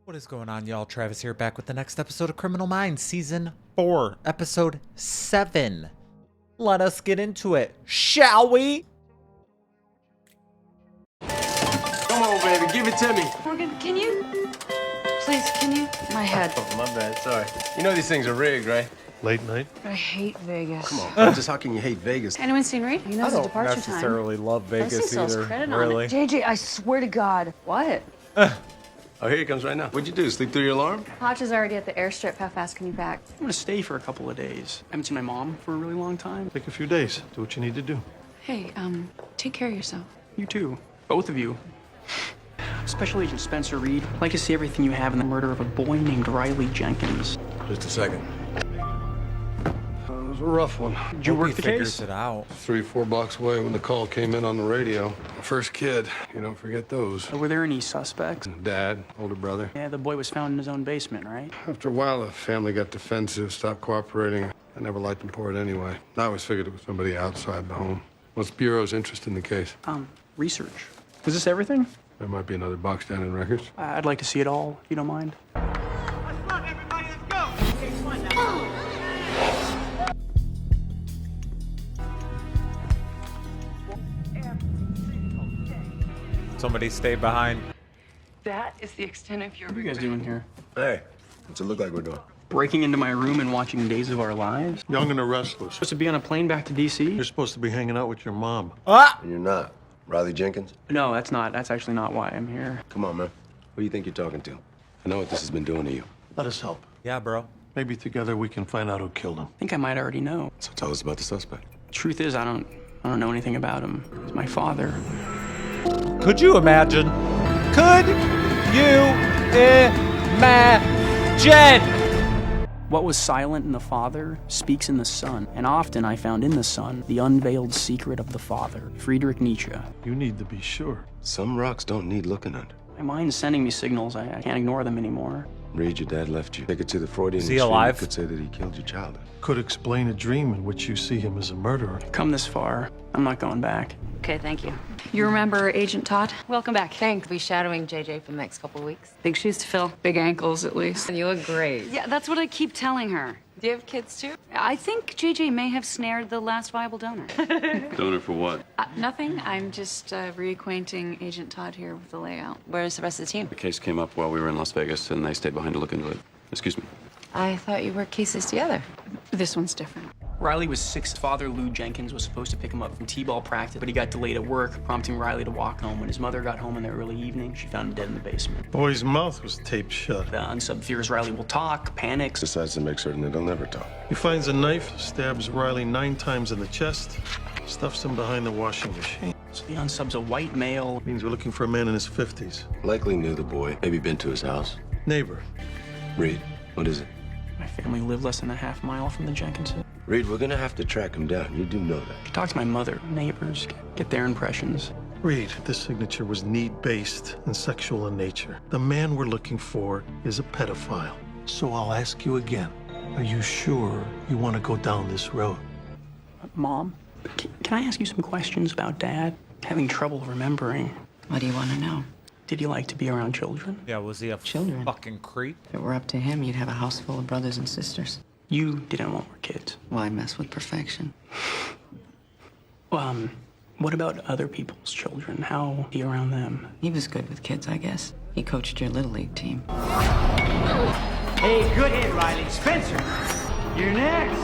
What is going on, y'all? Travis here, back with the next episode of Criminal Minds, Season 4, Episode 7. Let us get into it, shall we? Come on, baby, give it to me. Morgan, can you? Please, can you? My head. Oh, my bad, sorry. You know these things are rigged, right? Late night? I hate Vegas. Come on, just how can you hate Vegas? Anyone seen Reed? He knows the departure time. Necessarily love Vegas either, really. JJ, I swear to God. What? Oh, here he comes right now. What'd you do, sleep through your alarm? Hotch is already at the airstrip. How fast can you back? I'm gonna stay for a couple of days. I haven't seen my mom for a really long time. Take a few days. Do what you need to do. Hey, take care of yourself. You too. Both of you. Special Agent Spencer Reed. I'd like to see everything you have in the murder of a boy named Riley Jenkins. Just a second. It was a rough one. Did you Hope work he the figures case? it out. 3-4 blocks away when the call came in on the radio. First kid. You don't forget those. Were there any suspects? Dad, older brother. Yeah, the boy was found in his own basement, right? After a while, the family got defensive, stopped cooperating. I never liked them for it anyway. I always figured it was somebody outside the home. What's Bureau's interest in the case? Research. Was this everything? There might be another box down in records. I'd like to see it all, if you don't mind. Somebody stay behind. That is the extent of your. What are you guys doing here? Hey, what's it look like we're doing? Breaking into my room and watching Days of Our Lives? Young and the Restless. Supposed to be on a plane back to D.C.? You're supposed to be hanging out with your mom. Ah! And you're not. Riley Jenkins? No, that's actually not why I'm here. Come on, man. Who do you think you're talking to? I know what this has been doing to you. Let us help. Yeah, bro. Maybe together we can find out who killed him. I think I might already know. So tell us about the suspect. Truth is, I don't know anything about him. He's my father. Could you imagine? Could you imagine? What was silent in the Father speaks in the Son, and often I found in the Son the unveiled secret of the Father. Friedrich Nietzsche. You need to be sure. Some rocks don't need looking under. My mind's sending me signals. I can't ignore them anymore. Reed, your dad left you. Take it to the Freudian Is he extreme. alive? You could say that he killed your child. Could explain a dream in which you see him as a murderer. Come this far. I'm not going back. Okay, thank you. You remember Agent Todd? Welcome back. Thanks. Be shadowing JJ for the next couple of weeks. Big shoes to fill. Big ankles, at least. You look great. Yeah, that's what I keep telling her. Do you have kids too? I think JJ may have snared the last viable donor. Donor for what? Nothing. I'm just reacquainting Agent Todd here with the layout. Where's the rest of the team? The case came up while we were in Las Vegas, and they stayed behind to look into it. Excuse me. I thought you worked cases together. This one's different. Riley was 6. Father Lou Jenkins was supposed to pick him up from t-ball practice, but he got delayed at work, prompting Riley to walk home. When his mother got home in the early evening, she found him dead in the basement. Boy's mouth was taped shut. The unsub fears Riley will talk, panics. Decides to make certain that he'll never talk. He finds a knife, stabs Riley 9 times in the chest, stuffs him behind the washing machine. So the unsub's a white male. Means we're looking for a man in his 50s. Likely knew the boy. Maybe been to his house. Neighbor. Reed, what is it? My family lived less than a half mile from the Jenkinses. Reed, we're gonna have to track him down. You do know that. Talk to my mother, neighbors, get their impressions. Reed, this signature was need-based and sexual in nature. The man we're looking for is a pedophile. So I'll ask you again. Are you sure you want to go down this road? Mom, can I ask you some questions about Dad? Having trouble remembering. What do you want to know? Did he like to be around children? Yeah, was he a Children. fucking creep? If it were up to him, you'd have a house full of brothers and sisters. You didn't want more kids. Why mess with perfection? What about other people's children? How be around them? He was good with kids, I guess. He coached your Little League team. Hey, good hit, Riley. Spencer, you're next.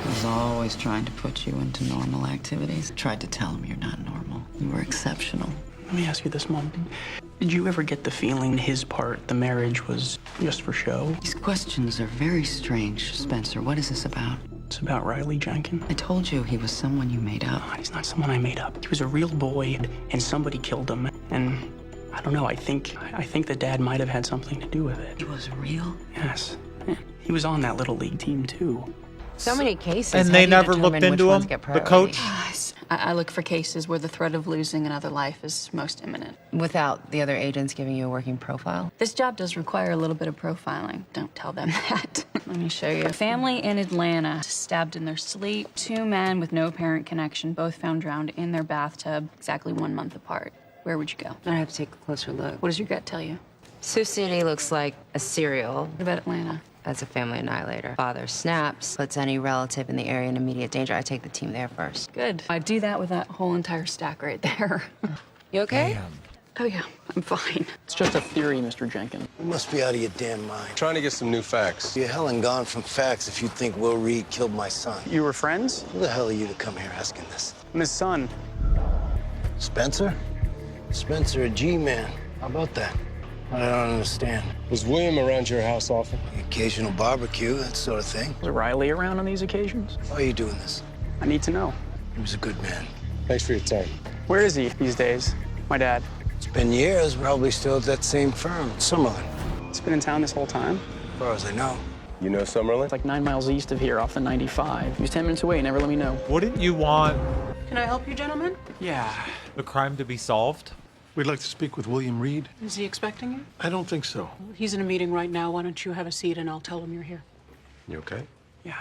He was always trying to put you into normal activities. Tried to tell him you're not normal. You were exceptional. Let me ask you this, Mom. Did you ever get the feeling his part, the marriage, was just for show? These questions are very strange, Spencer. What is this about? It's about Riley Jenkins. I told you he was someone you made up. He's not someone I made up. He was a real boy, and somebody killed him. And I don't know. I think that Dad might have had something to do with it. He was real? Yes. And he was on that Little League team too. So many cases. And How they do you never determine looked which into ones him? get The priority? coach? I look for cases where the threat of losing another life is most imminent. Without the other agents giving you a working profile? This job does require a little bit of profiling. Don't tell them that. Let me show you. Family in Atlanta, stabbed in their sleep. 2 men with no apparent connection, both found drowned in their bathtub, exactly 1 month apart. Where would you go? I have to take a closer look. What does your gut tell you? Sioux City looks like a serial. What about Atlanta? That's a family annihilator. Father snaps, puts any relative in the area in immediate danger. I take the team there first. Good. I'd do that with that whole entire stack right there. You okay? Damn. Oh, yeah, I'm fine. It's just a theory, Mr. Jenkins. You must be out of your damn mind. Trying to get some new facts. You're hell and gone from facts if you think Will Reed killed my son. You were friends? Who the hell are you to come here asking this? I'm his son. Spencer? Spencer, a G-man. How about that? I don't understand. Was William around your house often? The occasional barbecue, that sort of thing. Was Riley around on these occasions? Why are you doing this? I need to know. He was a good man. Thanks for your time. Where is he these days? My dad. It's been years, probably still at that same firm, Summerlin. He's been in town this whole time. As far as I know. You know Summerlin? It's like 9 miles east of here, off the 95. He was 10 minutes away, never let me know. Wouldn't you want Can I help you, gentlemen? Yeah. the crime to be solved? We'd like to speak with William Reed. Is he expecting you? I don't think so. He's in a meeting right now. Why don't you have a seat and I'll tell him you're here. You okay? Yeah.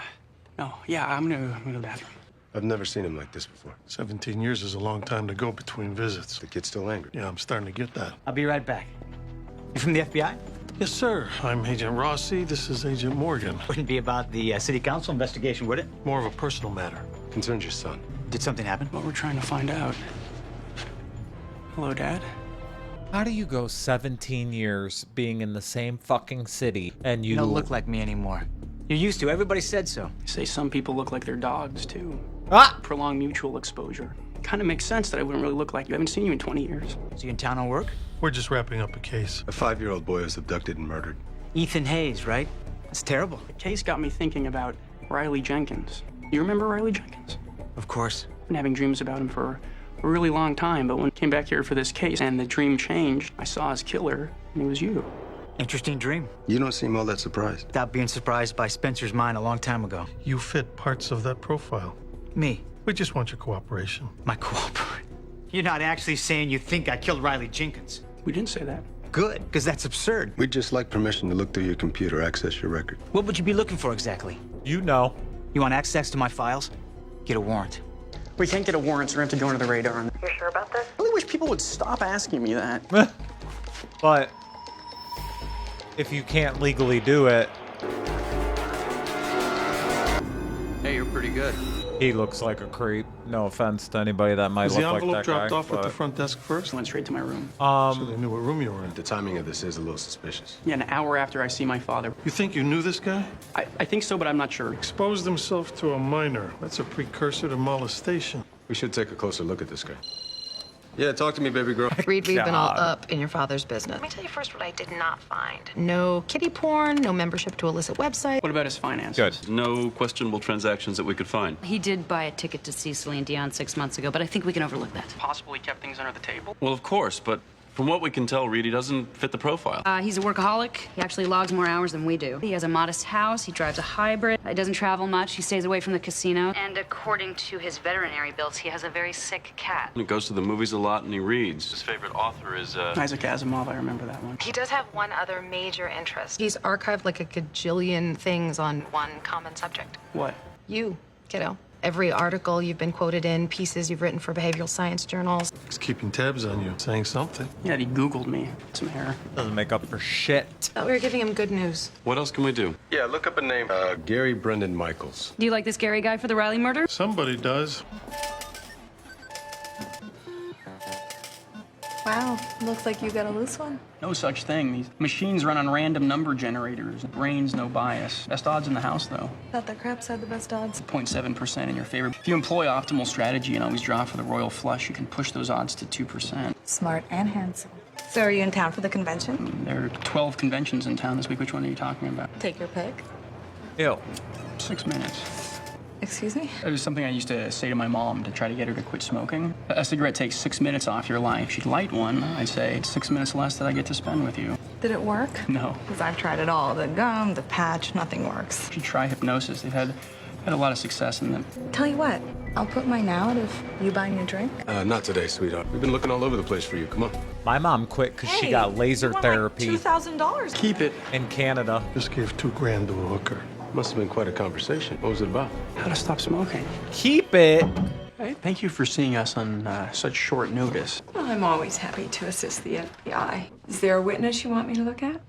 No, yeah, I'm gonna go to the bathroom. I've never seen him like this before. 17 years is a long time to go between visits. The kid's still angry. Yeah, I'm starting to get that. I'll be right back. You from the FBI? Yes, sir. I'm Agent Rossi. This is Agent Morgan. Wouldn't be about the city council investigation, would it? More of a personal matter. Concerns your son. Did something happen? What we're trying to find out. Hello, Dad? How do you go 17 years being in the same fucking city and you You don't look like me anymore. You used to. Everybody said so. They say some people look like their dogs, too. Ah! Prolonged mutual exposure. Kind of makes sense that I wouldn't really look like you. I haven't seen you in 20 years. Is he in town on work? We're just wrapping up a case. A 5-year-old boy was abducted and murdered. Ethan Hayes, right? That's terrible. The case got me thinking about Riley Jenkins. You remember Riley Jenkins? Of course. Been having dreams about him for a really long time, but when I came back here for this case and the dream changed, I saw his killer, and it was you. Interesting dream. You don't seem all that surprised. Without being surprised by Spencer's mind a long time ago. You fit parts of that profile. Me. We just want your cooperation. My cooperate. You're not actually saying you think I killed Riley Jenkins. We didn't say that. Good, because that's absurd. We'd just like permission to look through your computer, access your record. What would you be looking for exactly? You know. You want access to my files? Get a warrant. We can't get a warrant, so we have to go under the radar. You're sure about this? I really wish people would stop asking me that. But if you can't legally do it, Hey, you're pretty good. he looks like a creep. No offense to anybody that might Was look the like envelope that dropped guy. off at the but- front desk first? Went straight to my room. So they knew what room you were in. The timing of this is a little suspicious. Yeah, an hour after I see my father. You think you knew this guy? I think so, but I'm not sure. Exposed himself to a minor. That's a precursor to molestation. We should take a closer look at this guy. Yeah, talk to me, baby girl. Reed, we've been all God. up in your father's business. Let me tell you first what I did not find. No kiddie porn, no membership to illicit website. What about his finances? Good. No questionable transactions that we could find. He did buy a ticket to see Celine Dion 6 months ago, but I think we can overlook that. Possibly kept things under the table. Well, of course, but from what we can tell, Reed, he doesn't fit the profile. He's a workaholic. He actually logs more hours than we do. He has a modest house. He drives a hybrid. He doesn't travel much. He stays away from the casino. And according to his veterinary bills, he has a very sick cat. He goes to the movies a lot and he reads. His favorite author is, Isaac Asimov, I remember that one. He does have one other major interest. He's archived like a gajillion things on One common subject. What? you, kiddo. Every article you've been quoted in, pieces you've written for behavioral science journals. He's keeping tabs on you, saying something. Yeah, he Googled me. Some hair. Doesn't make up for shit. Thought we were giving him good news. What else can we do? Yeah, look up a name. Gary Brendan Michaels. Do you like this Gary guy for the Riley murder? Somebody does. Wow, looks like you got a loose one. No such thing. These machines run on random number generators. Brains, no bias. Best odds in the house, though. Thought that craps had the best odds. 0.7% in your favor. If you employ optimal strategy and always draw for the royal flush, you can push those odds to 2%. Smart and handsome. So are you in town for the convention? There are 12 conventions in town this week. Which one are you talking about? Take your pick. Ew. 6 minutes. Excuse me? It was something I used to say to my mom to try to get her to quit smoking. A cigarette takes 6 minutes off your life. She'd light one, I'd say, 6 minutes less that I get to spend with you. Did it work? No. Because I've tried it all. The gum, the patch, nothing works. You should try hypnosis. They've had a lot of success in them. Tell you what, I'll put mine out if you buy me a drink. Not today, sweetheart. We've been looking all over the place for you. Come on. My mom quit because she got laser therapy $2,000. Keep it. in Canada. Just gave $2,000 to a hooker. Must have been quite a conversation. What was it about? How to stop smoking. Keep it. Hey, thank you for seeing us on such short notice. Well, I'm always happy to assist the FBI. Is there a witness you want me to look at?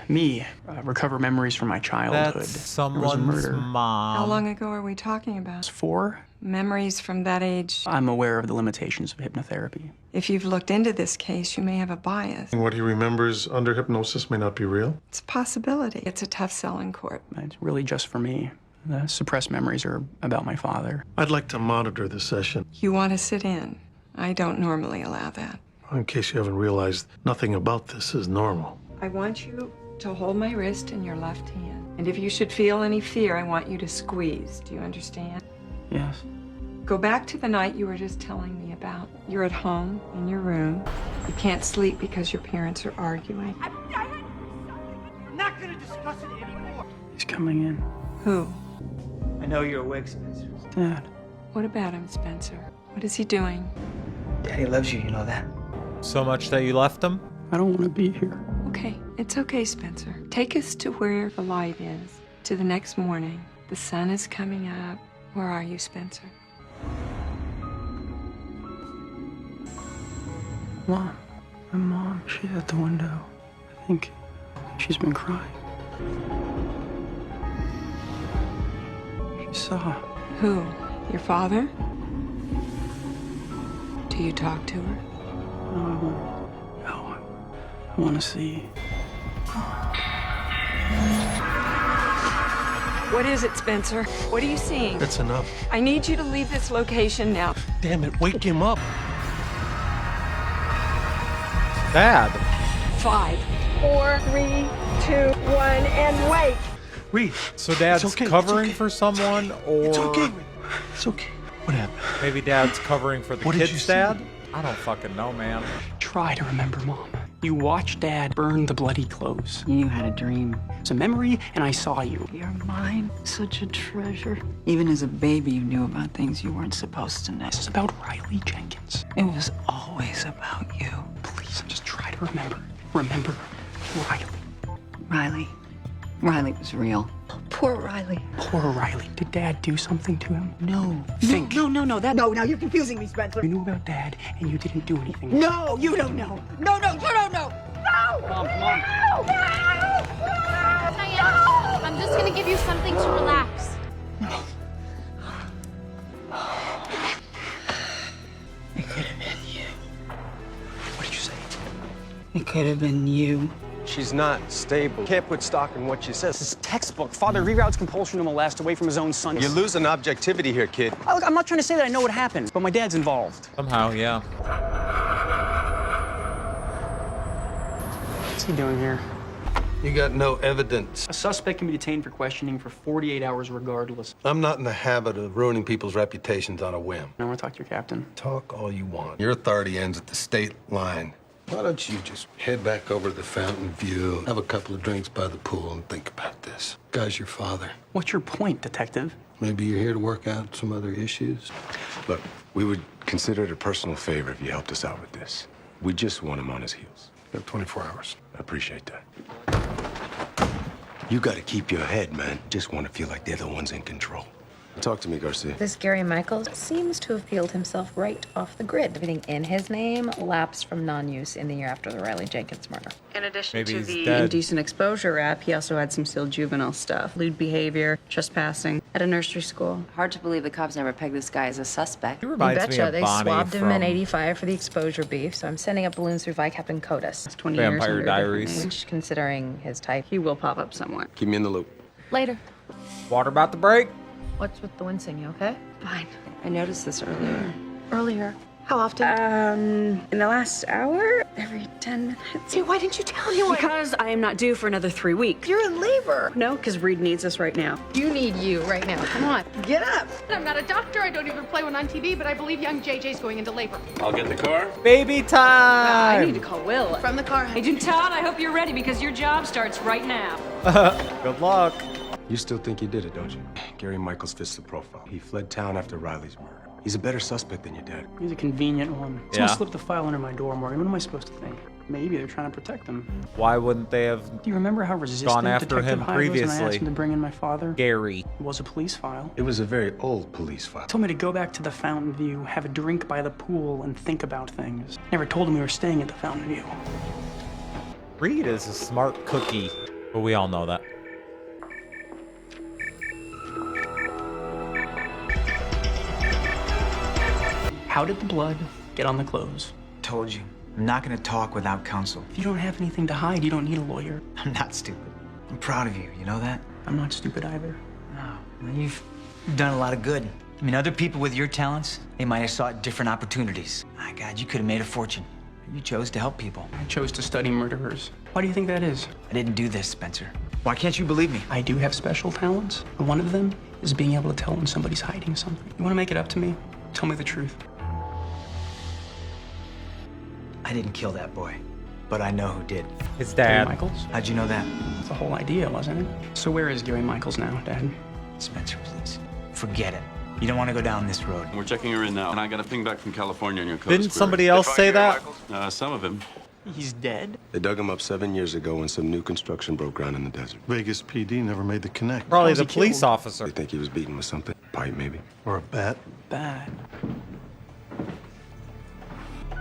Me. Recover memories from my childhood. That's There was a someone's murder. mom. How long ago are we talking about? It's 4. Memories from that age. I'm aware of the limitations of hypnotherapy. If you've looked into this case, you may have a bias. And what he remembers under hypnosis may not be real? It's a possibility. It's a tough sell in court. It's really just for me. The suppressed memories are about my father. I'd like to monitor the session. You want to sit in. I don't normally allow that. In case you haven't realized, nothing about this is normal. I want you to hold my wrist in your left hand. And if you should feel any fear, I want you to squeeze. Do you understand? Yes. Go back to the night you were just telling me about. You're at home, in your room. You can't sleep because your parents are arguing. I'm not gonna discuss it anymore. He's coming in. Who? I know you're awake, Spencer. Dad. What about him, Spencer? What is he doing? Daddy loves you, you know that? So much that you left him? I don't want to be here. Okay, it's okay, Spencer. Take us to where the light is, to the next morning. The sun is coming up. Where are you, Spencer? Mom. My mom, she's at the window. I think she's been crying. She saw. Who? Your father? Do you talk to her? No, I want to see. What is it, Spencer? What are you seeing? That's enough. I need you to leave this location now. Damn it, wake him up. Dad. 5, 4, 3, 2, 1, and wait. Reed. So Dad's it's okay, covering it's okay. for someone, or It's okay. It's okay. What happened? maybe Dad's covering for the What did you kid's see? dad? I don't fucking know, man. Try to remember, Mom. You watched Dad burn the bloody clothes. You had a dream. It's a memory, and I saw you. You're mine. Such a treasure. Even as a baby, you knew about things you weren't supposed to know. This is about Riley Jenkins. It was always about you. Please, just try to remember. Remember Riley. Riley. Riley was real. Poor Riley. Poor Riley. Did Dad do something to him? No. Think. No, now you're confusing me, Spencer. You knew about Dad, and you didn't do anything. No, you don't know. No, you don't know. No! Mom. I'm just gonna give you something to relax. It could have been you. What did you say? It could have been you. She's not stable. Can't put stock in what she says. This is textbook. Father reroutes compulsion to molest away from his own son. You're losing objectivity here, kid. Look, I'm not trying to say that I know what happened, but my dad's involved. Somehow, yeah. What's he doing here? You got no evidence. A suspect can be detained for questioning for 48 hours regardless. I'm not in the habit of ruining people's reputations on a whim. I want to talk to your captain. Talk all you want. Your authority ends at the state line. Why don't you just head back over to the Fountain View, have a couple of drinks by the pool, and think about this? Guy's your father. What's your point, detective? Maybe you're here to work out some other issues. Look, we would consider it a personal favor if you helped us out with this. We just want him on his heels. You have 24 hours. I appreciate that. You gotta keep your head, man. Just want to feel like they're the ones in control. Talk to me, Garcia. This Gary Michaels seems to have peeled himself right off the grid. Everything in his name lapsed from non-use in the year after the Riley Jenkins murder. In addition Maybe to he's the dead. indecent exposure rap, he also had some still juvenile stuff. Lewd behavior, trespassing at a nursery school. Hard to believe the cops never pegged this guy as a suspect. He reminds me Betcha, of they Bonnie swabbed him from in '85 for the exposure beef, so I'm sending up balloons through Vi Captain Codus. It's 20 Vampire years under a different Diaries. name. Which, considering his type. He will pop up somewhere. Keep me in the loop. Later. Water about to break. What's with the wincing? You okay? Fine. I noticed this earlier. Earlier. How often? In the last hour, every 10 minutes. Hey, why didn't you tell anyone? Because I am not due for another 3 weeks. You're in labor. No, because Reed needs us right now. You need you right now. Come on. Get up! I'm not a doctor. I don't even play one on TV, but I believe young JJ's going into labor. I'll get the car. Baby time. I need to call Will. From the car. Agent Todd, I hope you're ready because your job starts right now. Good luck. You still think you did it, don't you? Gary Michaels fits the profile. He fled town after Riley's murder. He's a better suspect than your dad. He's a convenient one. Yeah. Someone slipped the file under my door, Morgan. What am I supposed to think? Maybe they're trying to protect him. Why wouldn't they have Do you remember how resistant gone after Detective him Hyde was when I asked previously? him to bring in my father? Gary. It was a police file. It was a very old police file. Told me to go back to the Fountain View, have a drink by the pool, and think about things. Never told him we were staying at the Fountain View. Reed is a smart cookie, but we all know that. How did the blood get on the clothes? Told you. I'm not gonna talk without counsel. If you don't have anything to hide, you don't need a lawyer. I'm not stupid. I'm proud of you, you know that? I'm not stupid either. No. Well, you've done a lot of good. I mean, other people with your talents, they might have sought different opportunities. My God, you could have made a fortune. You chose to help people. I chose to study murderers. Why do you think that is? I didn't do this, Spencer. Why can't you believe me? I do have special talents. One of them is being able to tell when somebody's hiding something. You want to make it up to me? Tell me the truth. I didn't kill that boy, but I know who did. His Gary dad. Michaels? How'd you know that? That's the whole idea, wasn't it? So where is Gary Michaels now, Dad? Spencer, please. Forget it. You don't want to go down this road. We're checking her in now, and I got a ping back from California on your code. Didn't somebody else say that? Some of him. He's dead? They dug him up 7 years ago when some new construction broke ground in the desert. Vegas PD never made the connect. Probably How's the he police killed? officer. They think he was beaten with something. Pipe, maybe. Or a bat. Bad.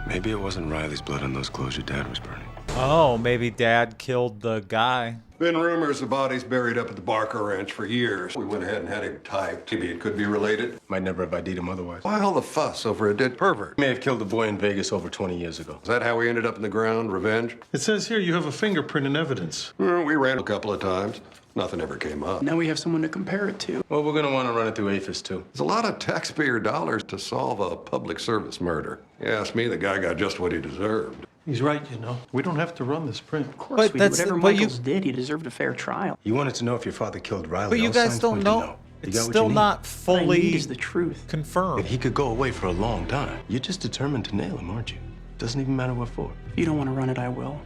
Maybe it wasn't Riley's blood on those clothes your dad was burning. Oh, maybe Dad killed the guy. Been rumors the body's buried up at the Barker Ranch for years. We went ahead and had him typed. Maybe it could be related. Might never have ID'd him otherwise. Why all the fuss over a dead pervert? May have killed a boy in Vegas over 20 years ago. Is that how we ended up in the ground? Revenge? It says here you have a fingerprint and evidence. We ran a couple of times. Nothing ever came up. Now we have someone to compare it to. Well, we're gonna want to run it through APHIS too. There's a lot of taxpayer dollars to solve a public service murder. You ask me, the guy got just what he deserved. He's right, you know. We don't have to run this print. Of course, we do. Whatever Michaels did, he deserved a fair trial. You wanted to know if your father killed Riley. But you All guys signs don't point to know. no. You It's got what still you need. not What I need fully is the truth. confirmed. He could go away for a long time. You're just determined to nail him, aren't you? Doesn't even matter what for. If you don't want to run it, I will.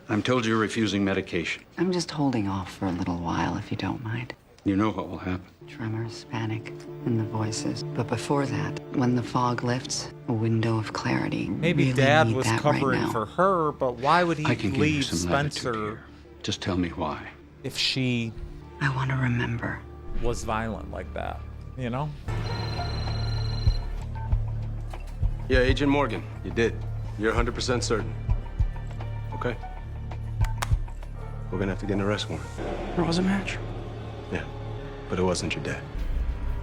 I'm told you're refusing medication. I'm just holding off for a little while, if you don't mind. You know what will happen. Tremors, panic, and the voices. But before that, when the fog lifts, a window of clarity. Maybe really Dad need was that right covering now. for her, but why would he I can give you leave some latitude Spencer here. Just tell me why. if she I want to remember. was violent like that? You know? Yeah, Agent Morgan, you did. You're 100% certain. Okay. We're gonna have to get an arrest warrant. There was a match. Yeah, but it wasn't your dad.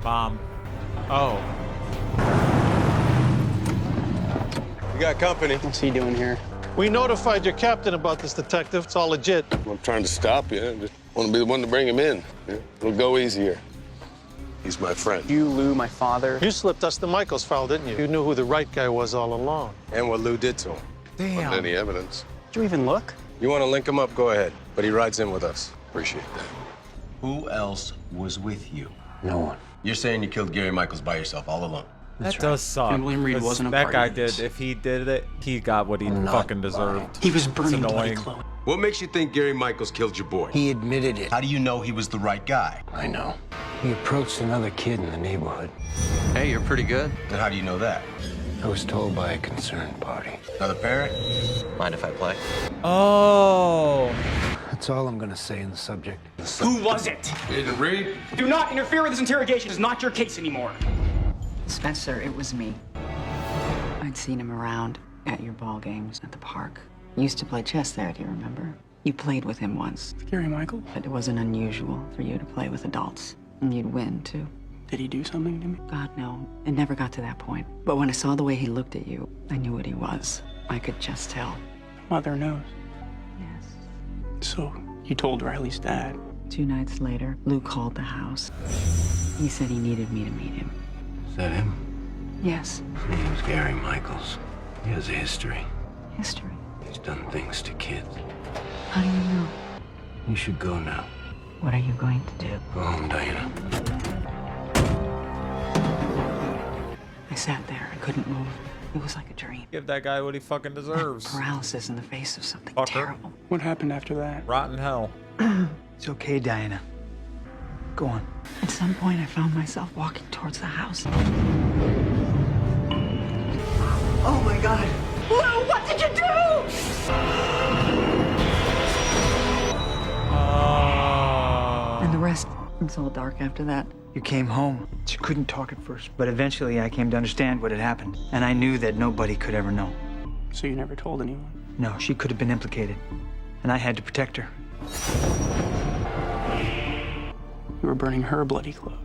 Mom. Oh. You got company. What's he doing here? We notified your captain about this, detective. It's all legit. I'm trying to stop you. I just want to be the one to bring him in. Yeah? It'll go easier. He's my friend. You, Lou, my father. You slipped us the Michaels file, didn't you? You knew who the right guy was all along. And what Lou did to him. Damn. Any evidence? Did you even look? You want to link him up? Go ahead. But he rides in with us. Appreciate that. Who else was with you? No one. You're saying you killed Gary Michaels by yourself, all alone? That does suck. And William Reed 'cause wasn't a that part guy of this. did. If he did it, he got what he fucking deserved. He was It's burning bloody annoying. clothes. What makes you think Gary Michaels killed your boy? He admitted it. How do you know he was the right guy? I know. He approached another kid in the neighborhood. Hey, you're pretty good. And how do you know that? I was told by a concerned party. Another parent? Mind if I play? Oh. That's all I'm gonna say in the subject. Who was it? Agent Reed? Do not interfere with this interrogation. It's not your case anymore. Spencer, it was me. I'd seen him around at your ball games at the park. Used to play chess there, do you remember? You played with him once. Gary Michael? But it wasn't unusual for you to play with adults. And you'd win, too. Did he do something to me? God, no. It never got to that point. But when I saw the way he looked at you, I knew what he was. I could just tell. Mother knows. Yes. So, you told Riley's dad. 2 nights later, Lou called the house. He said he needed me to meet him. Is that him? Yes. His name's Gary Michaels. He has a history. History. He's done things to kids. How do you know? You should go now. What are you going to do? Go home, Diana. I sat there. I couldn't move. It was like a dream. Give that guy what he fucking deserves. Paralysis in the face of something Fucker. terrible. What happened after that? Rotten hell. It's okay, Diana. Go on. At some point, I found myself walking towards the house. Oh my God. Lou, what did you do? And the rest, it's all dark after that. You came home. She couldn't talk at first, but eventually I came to understand what had happened. And I knew that nobody could ever know. So you never told anyone? No, she could have been implicated. And I had to protect her. You were burning her bloody clothes.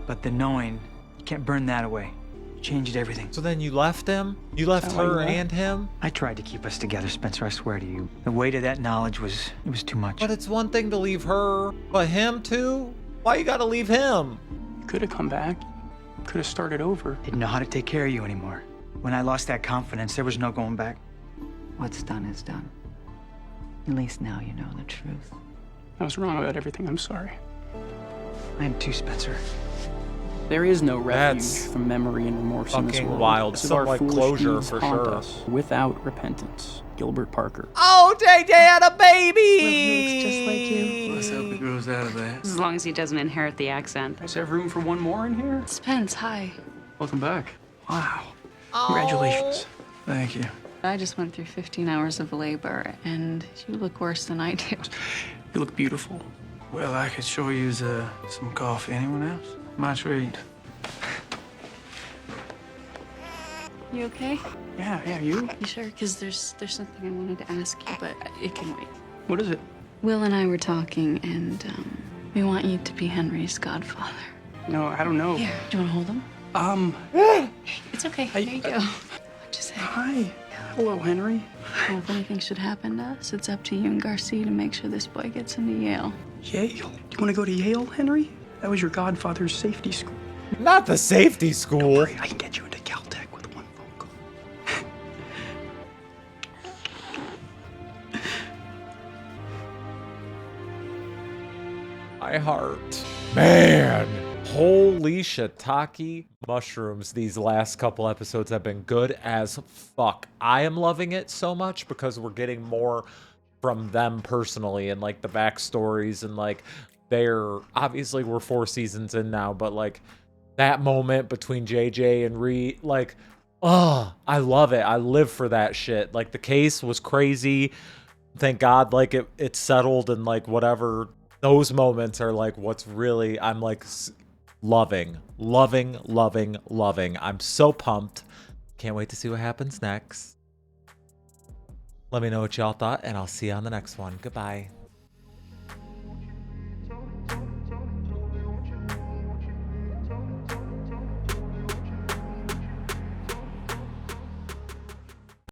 But the knowing, you can't burn that away. It changed everything. So then you left him? You left her and him? I tried to keep us together, Spencer, I swear to you. The weight of that knowledge was too much. But it's one thing to leave her, but him too? Why you gotta leave him? You could have come back. Could have started over. Didn't know how to take care of you anymore. When I lost that confidence, there was no going back. What's done is done. At least now you know the truth. I was wrong about everything. I'm sorry. I am too, Spencer. There is no refuge from memory and remorse in this fucking world. wild. Because Some our like foolish closure deeds for haunt sure. us without repentance. Gilbert Parker. Oh, JJ had a baby! Looks just like you. Let's hope he grows out of that. As long as he doesn't inherit the accent. Does have room for one more in here? Spence, hi. Welcome back. Wow. Congratulations. Thank you. I just went through 15 hours of labor, and you look worse than I do. You look beautiful. Well, I could sure use some coffee. Anyone else? My treat. You okay? Yeah, you? You sure? Because there's something I wanted to ask you, but it can wait. What is it? Will and I were talking, and we want you to be Henry's godfather. No, I don't know. Here, do you want to hold him? It's okay. There you go. What'd you say? Hi. Hello, Henry. Well, if anything should happen to us, it's up to you and Garcia to make sure this boy gets into Yale. Yale? Do you want to go to Yale, Henry? That was your godfather's safety school. Not the safety school. Don't worry, I can get you into Caltech with one phone call. My heart. Man. Holy shiitake mushrooms. These last couple episodes have been good as fuck. I am loving it so much because we're getting more from them personally and like the backstories and like they're obviously we're 4 seasons in now, but like that moment between JJ and Reed, like, oh, I love it. I live for that shit. Like the case was crazy. Thank God, like it settled and like whatever. Those moments are like what's really, I'm like loving. I'm so pumped. Can't wait to see what happens next. Let me know what y'all thought, and I'll see you on the next one. Goodbye.